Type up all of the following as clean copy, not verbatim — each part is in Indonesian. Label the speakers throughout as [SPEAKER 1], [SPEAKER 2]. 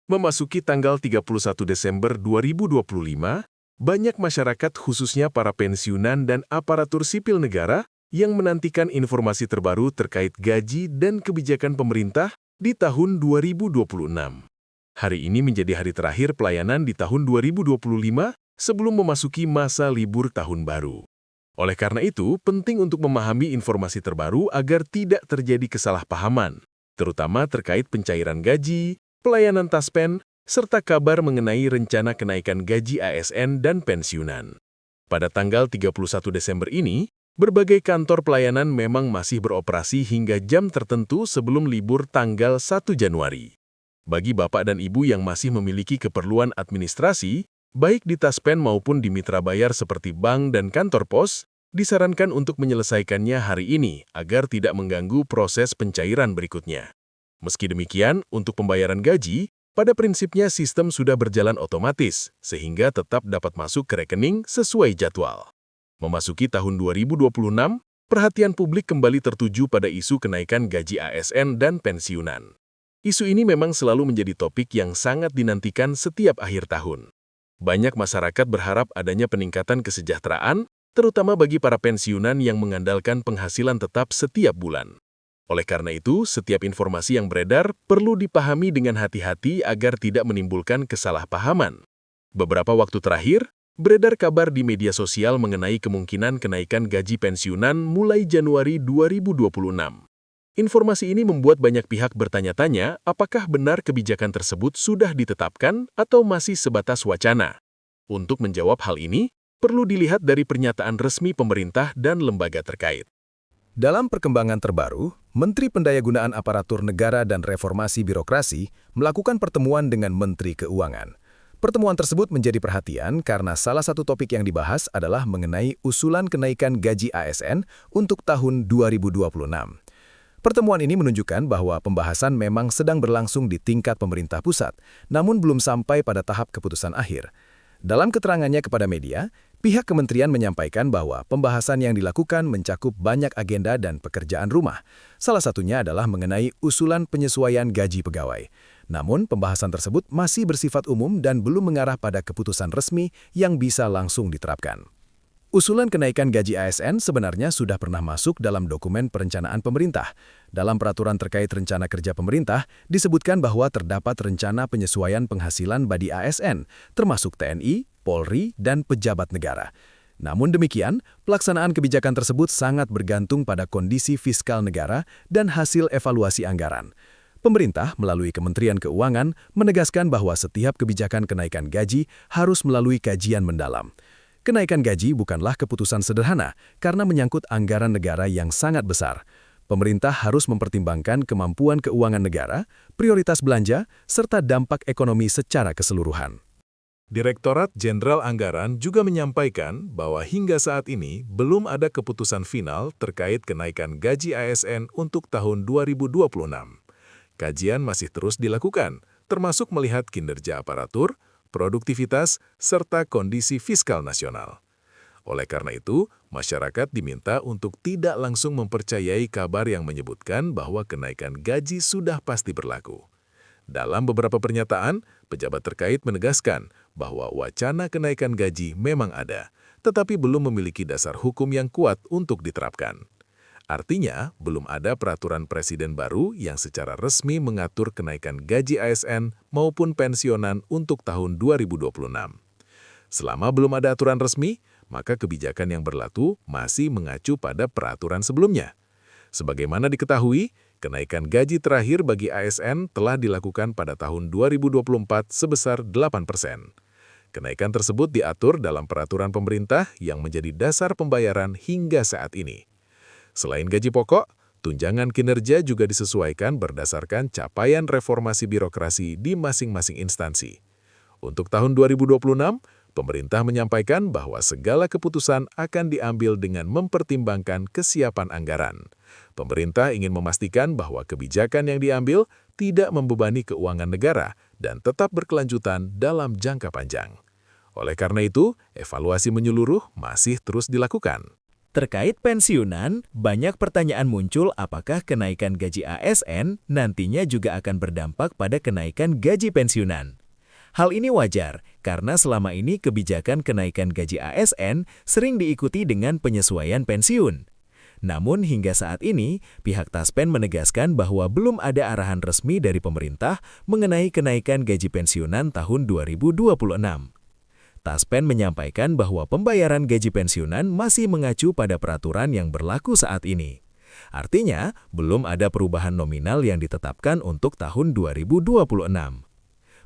[SPEAKER 1] Memasuki tanggal 31 Desember 2025, banyak masyarakat khususnya para pensiunan dan aparatur sipil negara yang menantikan informasi terbaru terkait gaji dan kebijakan pemerintah di tahun 2026. Hari ini menjadi hari terakhir pelayanan di tahun 2025 sebelum memasuki masa libur tahun baru. Oleh karena itu, penting untuk memahami informasi terbaru agar tidak terjadi kesalahpahaman, terutama terkait pencairan gaji, pelayanan taspen, serta kabar mengenai rencana kenaikan gaji ASN dan pensiunan. Pada tanggal 31 Desember ini, berbagai kantor pelayanan memang masih beroperasi hingga jam tertentu sebelum libur tanggal 1 Januari. Bagi Bapak dan Ibu yang masih memiliki keperluan administrasi, baik di taspen maupun di mitra bayar seperti bank dan kantor pos, disarankan untuk menyelesaikannya hari ini agar tidak mengganggu proses pencairan berikutnya. Meski demikian, untuk pembayaran gaji, pada prinsipnya sistem sudah berjalan otomatis, sehingga tetap dapat masuk ke rekening sesuai jadwal. Memasuki tahun 2026, perhatian publik kembali tertuju pada isu kenaikan gaji ASN dan pensiunan. Isu ini memang selalu menjadi topik yang sangat dinantikan setiap akhir tahun. Banyak masyarakat berharap adanya peningkatan kesejahteraan, terutama bagi para pensiunan yang mengandalkan penghasilan tetap setiap bulan. Oleh karena itu, setiap informasi yang beredar perlu dipahami dengan hati-hati agar tidak menimbulkan kesalahpahaman. Beberapa waktu terakhir, beredar kabar di media sosial mengenai kemungkinan kenaikan gaji pensiunan mulai Januari 2026. Informasi ini membuat banyak pihak bertanya-tanya apakah benar kebijakan tersebut sudah ditetapkan atau masih sebatas wacana. Untuk menjawab hal ini, perlu dilihat dari pernyataan resmi pemerintah dan lembaga terkait.
[SPEAKER 2] Dalam perkembangan terbaru, Menteri Pendayagunaan Aparatur Negara dan Reformasi Birokrasi melakukan pertemuan dengan Menteri Keuangan. Pertemuan tersebut menjadi perhatian karena salah satu topik yang dibahas adalah mengenai usulan kenaikan gaji ASN untuk tahun 2026. Pertemuan ini menunjukkan bahwa pembahasan memang sedang berlangsung di tingkat pemerintah pusat, namun belum sampai pada tahap keputusan akhir. Dalam keterangannya kepada media, pihak kementerian menyampaikan bahwa pembahasan yang dilakukan mencakup banyak agenda dan pekerjaan rumah. Salah satunya adalah mengenai usulan penyesuaian gaji pegawai. Namun, pembahasan tersebut masih bersifat umum dan belum mengarah pada keputusan resmi yang bisa langsung diterapkan. Usulan kenaikan gaji ASN sebenarnya sudah pernah masuk dalam dokumen perencanaan pemerintah. Dalam peraturan terkait rencana kerja pemerintah, disebutkan bahwa terdapat rencana penyesuaian penghasilan bagi ASN, termasuk TNI, Polri, dan pejabat negara. Namun demikian, pelaksanaan kebijakan tersebut sangat bergantung pada kondisi fiskal negara dan hasil evaluasi anggaran. Pemerintah melalui Kementerian Keuangan menegaskan bahwa setiap kebijakan kenaikan gaji harus melalui kajian mendalam. Kenaikan gaji bukanlah keputusan sederhana karena menyangkut anggaran negara yang sangat besar. Pemerintah harus mempertimbangkan kemampuan keuangan negara, prioritas belanja, serta dampak ekonomi secara keseluruhan.
[SPEAKER 1] Direktorat Jenderal Anggaran juga menyampaikan bahwa hingga saat ini belum ada keputusan final terkait kenaikan gaji ASN untuk tahun 2026. Kajian masih terus dilakukan, termasuk melihat kinerja aparatur, produktivitas, serta kondisi fiskal nasional. Oleh karena itu, masyarakat diminta untuk tidak langsung mempercayai kabar yang menyebutkan bahwa kenaikan gaji sudah pasti berlaku. Dalam beberapa pernyataan, pejabat terkait menegaskan bahwa wacana kenaikan gaji memang ada, tetapi belum memiliki dasar hukum yang kuat untuk diterapkan. Artinya, belum ada peraturan presiden baru yang secara resmi mengatur kenaikan gaji ASN maupun pensiunan untuk tahun 2026. Selama belum ada aturan resmi, maka kebijakan yang berlaku masih mengacu pada peraturan sebelumnya. Sebagaimana diketahui, kenaikan gaji terakhir bagi ASN telah dilakukan pada tahun 2024 sebesar 8%. Kenaikan tersebut diatur dalam peraturan pemerintah yang menjadi dasar pembayaran hingga saat ini. Selain gaji pokok, tunjangan kinerja juga disesuaikan berdasarkan capaian reformasi birokrasi di masing-masing instansi. Untuk tahun 2026, pemerintah menyampaikan bahwa segala keputusan akan diambil dengan mempertimbangkan kesiapan anggaran. Pemerintah ingin memastikan bahwa kebijakan yang diambil tidak membebani keuangan negara dan tetap berkelanjutan dalam jangka panjang. Oleh karena itu, evaluasi menyeluruh masih terus dilakukan.
[SPEAKER 3] Terkait pensiunan, banyak pertanyaan muncul apakah kenaikan gaji ASN nantinya juga akan berdampak pada kenaikan gaji pensiunan. Hal ini wajar, karena selama ini kebijakan kenaikan gaji ASN sering diikuti dengan penyesuaian pensiun. Namun hingga saat ini, pihak Taspen menegaskan bahwa belum ada arahan resmi dari pemerintah mengenai kenaikan gaji pensiunan tahun 2026. Taspen menyampaikan bahwa pembayaran gaji pensiunan masih mengacu pada peraturan yang berlaku saat ini. Artinya, belum ada perubahan nominal yang ditetapkan untuk tahun 2026.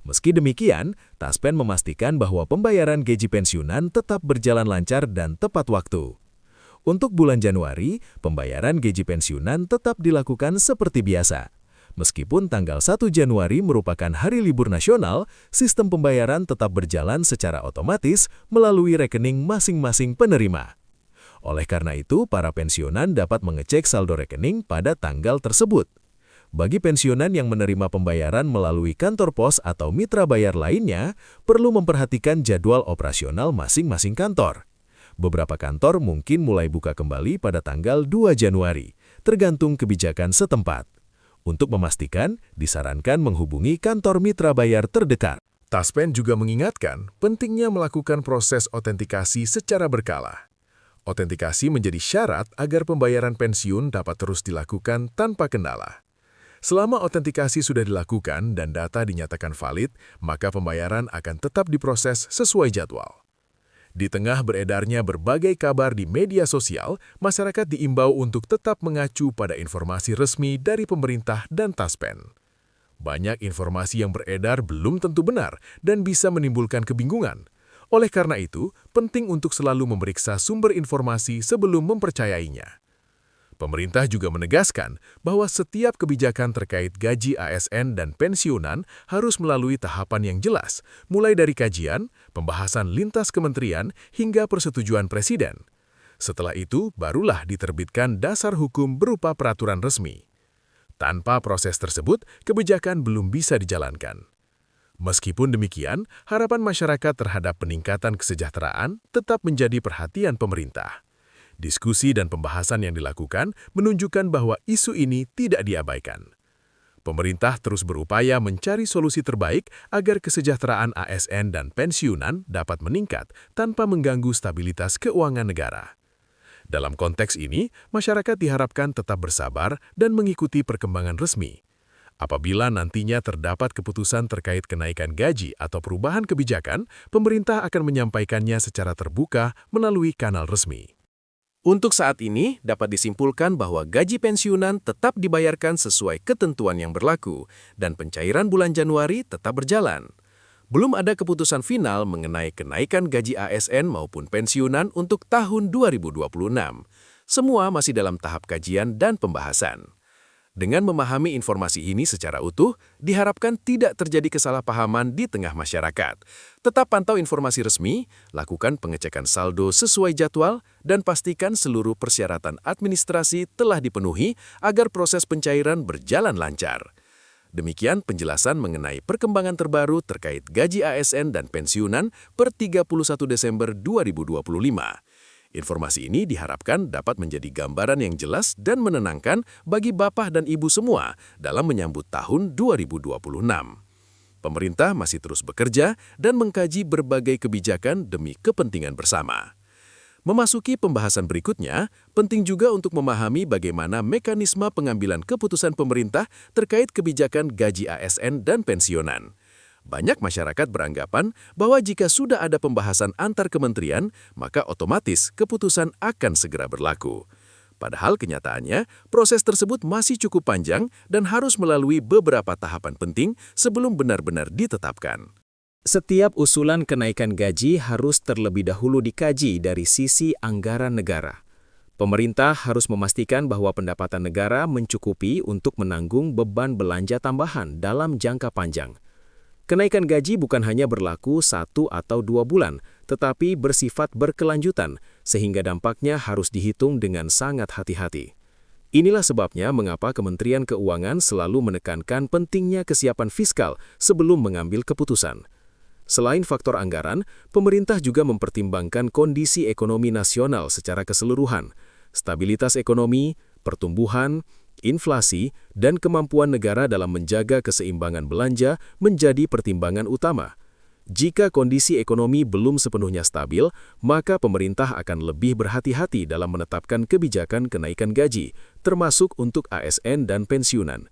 [SPEAKER 3] Meski demikian, Taspen memastikan bahwa pembayaran gaji pensiunan tetap berjalan lancar dan tepat waktu. Untuk bulan Januari, pembayaran gaji pensiunan tetap dilakukan seperti biasa. Meskipun tanggal 1 Januari merupakan hari libur nasional, sistem pembayaran tetap berjalan secara otomatis melalui rekening masing-masing penerima. Oleh karena itu, para pensiunan dapat mengecek saldo rekening pada tanggal tersebut. Bagi pensiunan yang menerima pembayaran melalui kantor pos atau mitra bayar lainnya, perlu memperhatikan jadwal operasional masing-masing kantor. Beberapa kantor mungkin mulai buka kembali pada tanggal 2 Januari, tergantung kebijakan setempat. Untuk memastikan, disarankan menghubungi kantor mitra bayar terdekat.
[SPEAKER 1] Taspen juga mengingatkan pentingnya melakukan proses otentikasi secara berkala. Otentikasi menjadi syarat agar pembayaran pensiun dapat terus dilakukan tanpa kendala. Selama otentikasi sudah dilakukan dan data dinyatakan valid, maka pembayaran akan tetap diproses sesuai jadwal. Di tengah beredarnya berbagai kabar di media sosial, masyarakat diimbau untuk tetap mengacu pada informasi resmi dari pemerintah dan Taspen. Banyak informasi yang beredar belum tentu benar dan bisa menimbulkan kebingungan. Oleh karena itu, penting untuk selalu memeriksa sumber informasi sebelum mempercayainya. Pemerintah juga menegaskan bahwa setiap kebijakan terkait gaji ASN dan pensiunan harus melalui tahapan yang jelas, mulai dari kajian, pembahasan lintas kementerian, hingga persetujuan Presiden. Setelah itu, barulah diterbitkan dasar hukum berupa peraturan resmi. Tanpa proses tersebut, kebijakan belum bisa dijalankan. Meskipun demikian, harapan masyarakat terhadap peningkatan kesejahteraan tetap menjadi perhatian pemerintah. Diskusi dan pembahasan yang dilakukan menunjukkan bahwa isu ini tidak diabaikan. Pemerintah terus berupaya mencari solusi terbaik agar kesejahteraan ASN dan pensiunan dapat meningkat tanpa mengganggu stabilitas keuangan negara. Dalam konteks ini, masyarakat diharapkan tetap bersabar dan mengikuti perkembangan resmi. Apabila nantinya terdapat keputusan terkait kenaikan gaji atau perubahan kebijakan, pemerintah akan menyampaikannya secara terbuka melalui kanal resmi.
[SPEAKER 3] Untuk saat ini, dapat disimpulkan bahwa gaji pensiunan tetap dibayarkan sesuai ketentuan yang berlaku, dan pencairan bulan Januari tetap berjalan. Belum ada keputusan final mengenai kenaikan gaji ASN maupun pensiunan untuk tahun 2026. Semua masih dalam tahap kajian dan pembahasan. Dengan memahami informasi ini secara utuh, diharapkan tidak terjadi kesalahpahaman di tengah masyarakat. Tetap pantau informasi resmi, lakukan pengecekan saldo sesuai jadwal, dan pastikan seluruh persyaratan administrasi telah dipenuhi agar proses pencairan berjalan lancar. Demikian penjelasan mengenai perkembangan terbaru terkait gaji ASN dan pensiunan per 31 Desember 2025. Informasi ini diharapkan dapat menjadi gambaran yang jelas dan menenangkan bagi Bapak dan Ibu semua dalam menyambut tahun 2026. Pemerintah masih terus bekerja dan mengkaji berbagai kebijakan demi kepentingan bersama. Memasuki pembahasan berikutnya, penting juga untuk memahami bagaimana mekanisme pengambilan keputusan pemerintah terkait kebijakan gaji ASN dan pensiunan. Banyak masyarakat beranggapan bahwa jika sudah ada pembahasan antar kementerian, maka otomatis keputusan akan segera berlaku. Padahal kenyataannya, proses tersebut masih cukup panjang dan harus melalui beberapa tahapan penting sebelum benar-benar ditetapkan. Setiap usulan kenaikan gaji harus terlebih dahulu dikaji dari sisi anggaran negara. Pemerintah harus memastikan bahwa pendapatan negara mencukupi untuk menanggung beban belanja tambahan dalam jangka panjang. Kenaikan gaji bukan hanya berlaku 1 atau 2 bulan, tetapi bersifat berkelanjutan, sehingga dampaknya harus dihitung dengan sangat hati-hati. Inilah sebabnya mengapa Kementerian Keuangan selalu menekankan pentingnya kesiapan fiskal sebelum mengambil keputusan. Selain faktor anggaran, pemerintah juga mempertimbangkan kondisi ekonomi nasional secara keseluruhan, stabilitas ekonomi, pertumbuhan, inflasi, dan kemampuan negara dalam menjaga keseimbangan belanja menjadi pertimbangan utama. Jika kondisi ekonomi belum sepenuhnya stabil, maka pemerintah akan lebih berhati-hati dalam menetapkan kebijakan kenaikan gaji, termasuk untuk ASN dan pensiunan.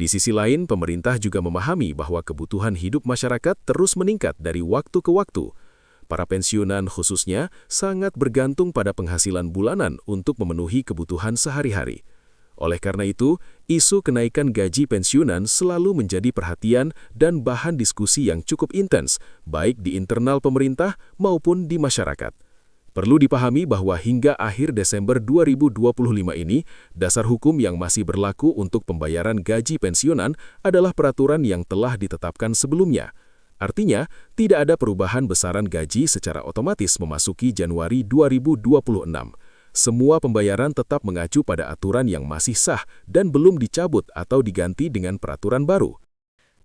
[SPEAKER 3] Di sisi lain, pemerintah juga memahami bahwa kebutuhan hidup masyarakat terus meningkat dari waktu ke waktu. Para pensiunan khususnya sangat bergantung pada penghasilan bulanan untuk memenuhi kebutuhan sehari-hari. Oleh karena itu, isu kenaikan gaji pensiunan selalu menjadi perhatian dan bahan diskusi yang cukup intens, baik di internal pemerintah maupun di masyarakat. Perlu dipahami bahwa hingga akhir Desember 2025 ini, dasar hukum yang masih berlaku untuk pembayaran gaji pensiunan adalah peraturan yang telah ditetapkan sebelumnya. Artinya, tidak ada perubahan besaran gaji secara otomatis memasuki Januari 2026. Semua pembayaran tetap mengacu pada aturan yang masih sah dan belum dicabut atau diganti dengan peraturan baru.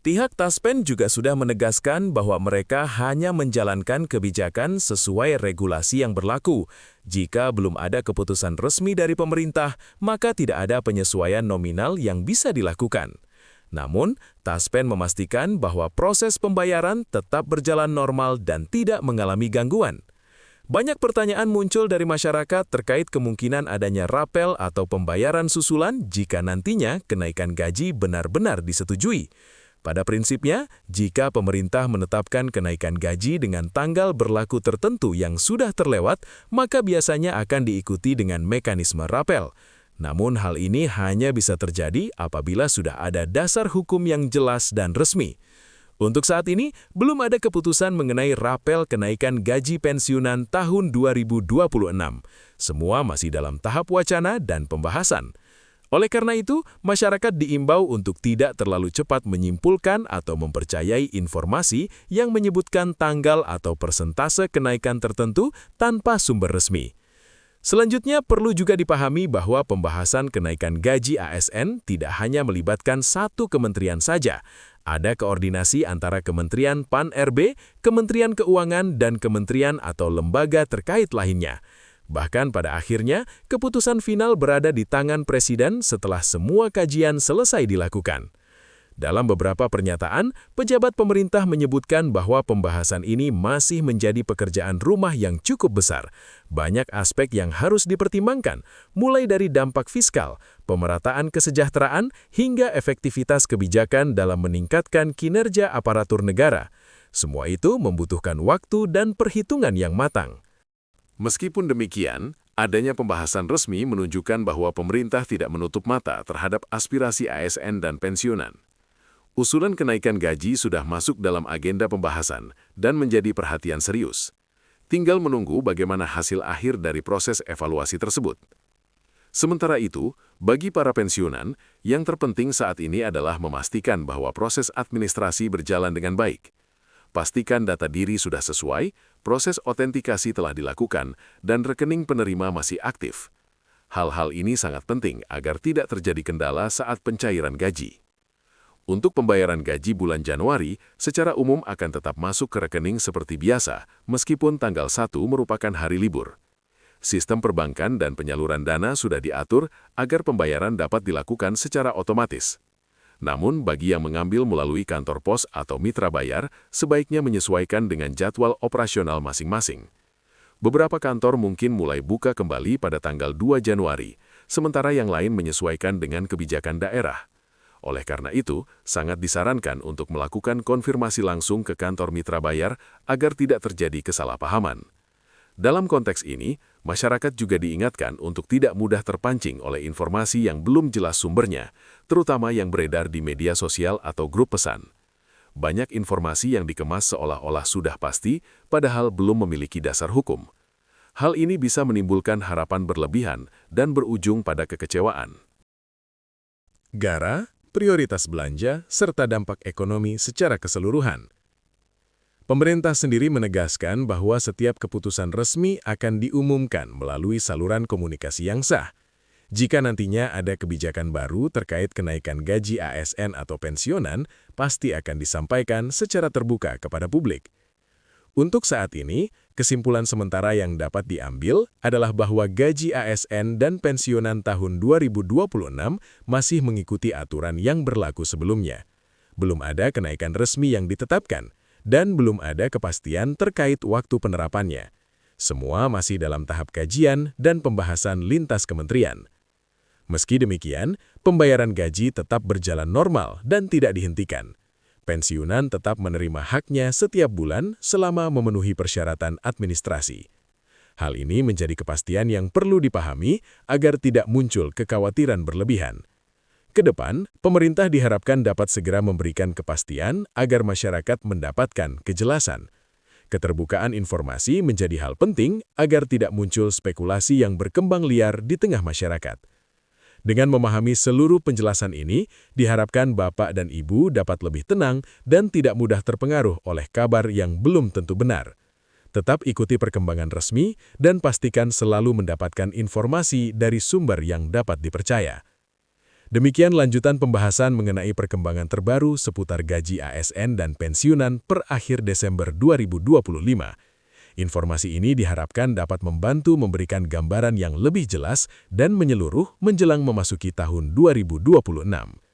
[SPEAKER 4] Pihak Taspen juga sudah menegaskan bahwa mereka hanya menjalankan kebijakan sesuai regulasi yang berlaku. Jika belum ada keputusan resmi dari pemerintah, maka tidak ada penyesuaian nominal yang bisa dilakukan. Namun, Taspen memastikan bahwa proses pembayaran tetap berjalan normal dan tidak mengalami gangguan. Banyak pertanyaan muncul dari masyarakat terkait kemungkinan adanya rapel atau pembayaran susulan jika nantinya kenaikan gaji benar-benar disetujui. Pada prinsipnya, jika pemerintah menetapkan kenaikan gaji dengan tanggal berlaku tertentu yang sudah terlewat, maka biasanya akan diikuti dengan mekanisme rapel. Namun hal ini hanya bisa terjadi apabila sudah ada dasar hukum yang jelas dan resmi. Untuk saat ini, belum ada keputusan mengenai rapel kenaikan gaji pensiunan tahun 2026. Semua masih dalam tahap wacana dan pembahasan. Oleh karena itu, masyarakat diimbau untuk tidak terlalu cepat menyimpulkan atau mempercayai informasi yang menyebutkan tanggal atau persentase kenaikan tertentu tanpa sumber resmi. Selanjutnya, perlu juga dipahami bahwa pembahasan kenaikan gaji ASN tidak hanya melibatkan satu kementerian saja. Ada koordinasi antara Kementerian Pan-RB, Kementerian Keuangan, dan kementerian atau lembaga terkait lainnya. Bahkan pada akhirnya, keputusan final berada di tangan Presiden setelah semua kajian selesai dilakukan. Dalam beberapa pernyataan, pejabat pemerintah menyebutkan bahwa pembahasan ini masih menjadi pekerjaan rumah yang cukup besar. Banyak aspek yang harus dipertimbangkan, mulai dari dampak fiskal, pemerataan kesejahteraan, hingga efektivitas kebijakan dalam meningkatkan kinerja aparatur negara. Semua itu membutuhkan waktu dan perhitungan yang matang.
[SPEAKER 1] Meskipun demikian, adanya pembahasan resmi menunjukkan bahwa pemerintah tidak menutup mata terhadap aspirasi ASN dan pensiunan. Usulan kenaikan gaji sudah masuk dalam agenda pembahasan dan menjadi perhatian serius. Tinggal menunggu bagaimana hasil akhir dari proses evaluasi tersebut. Sementara itu, bagi para pensiunan, yang terpenting saat ini adalah memastikan bahwa proses administrasi berjalan dengan baik. Pastikan data diri sudah sesuai, proses otentikasi telah dilakukan, dan rekening penerima masih aktif. Hal-hal ini sangat penting agar tidak terjadi kendala saat pencairan gaji. Untuk pembayaran gaji bulan Januari, secara umum akan tetap masuk ke rekening seperti biasa, meskipun tanggal 1 merupakan hari libur. Sistem perbankan dan penyaluran dana sudah diatur agar pembayaran dapat dilakukan secara otomatis. Namun, bagi yang mengambil melalui kantor pos atau mitra bayar, sebaiknya menyesuaikan dengan jadwal operasional masing-masing. Beberapa kantor mungkin mulai buka kembali pada tanggal 2 Januari, sementara yang lain menyesuaikan dengan kebijakan daerah. Oleh karena itu, sangat disarankan untuk melakukan konfirmasi langsung ke kantor mitra bayar agar tidak terjadi kesalahpahaman. Dalam konteks ini, masyarakat juga diingatkan untuk tidak mudah terpancing oleh informasi yang belum jelas sumbernya, terutama yang beredar di media sosial atau grup pesan. Banyak informasi yang dikemas seolah-olah sudah pasti, padahal belum memiliki dasar hukum. Hal ini bisa menimbulkan harapan berlebihan dan berujung pada kekecewaan.
[SPEAKER 3] Gara, prioritas belanja, serta dampak ekonomi secara keseluruhan. Pemerintah sendiri menegaskan bahwa setiap keputusan resmi akan diumumkan melalui saluran komunikasi yang sah. Jika nantinya ada kebijakan baru terkait kenaikan gaji ASN atau pensiunan, pasti akan disampaikan secara terbuka kepada publik.
[SPEAKER 1] Untuk saat ini, kesimpulan sementara yang dapat diambil adalah bahwa gaji ASN dan pensiunan tahun 2026 masih mengikuti aturan yang berlaku sebelumnya. Belum ada kenaikan resmi yang ditetapkan, dan belum ada kepastian terkait waktu penerapannya. Semua masih dalam tahap kajian dan pembahasan lintas kementerian. Meski demikian, pembayaran gaji tetap berjalan normal dan tidak dihentikan. Pensiunan tetap menerima haknya setiap bulan selama memenuhi persyaratan administrasi. Hal ini menjadi kepastian yang perlu dipahami agar tidak muncul kekhawatiran berlebihan. Kedepan, pemerintah diharapkan dapat segera memberikan kepastian agar masyarakat mendapatkan kejelasan. Keterbukaan informasi menjadi hal penting agar tidak muncul spekulasi yang berkembang liar di tengah masyarakat. Dengan memahami seluruh penjelasan ini, diharapkan Bapak dan Ibu dapat lebih tenang dan tidak mudah terpengaruh oleh kabar yang belum tentu benar. Tetap ikuti perkembangan resmi dan pastikan selalu mendapatkan informasi dari sumber yang dapat dipercaya. Demikian lanjutan pembahasan mengenai perkembangan terbaru seputar gaji ASN dan pensiunan per akhir Desember 2025. Informasi ini diharapkan dapat membantu memberikan gambaran yang lebih jelas dan menyeluruh menjelang memasuki tahun 2026.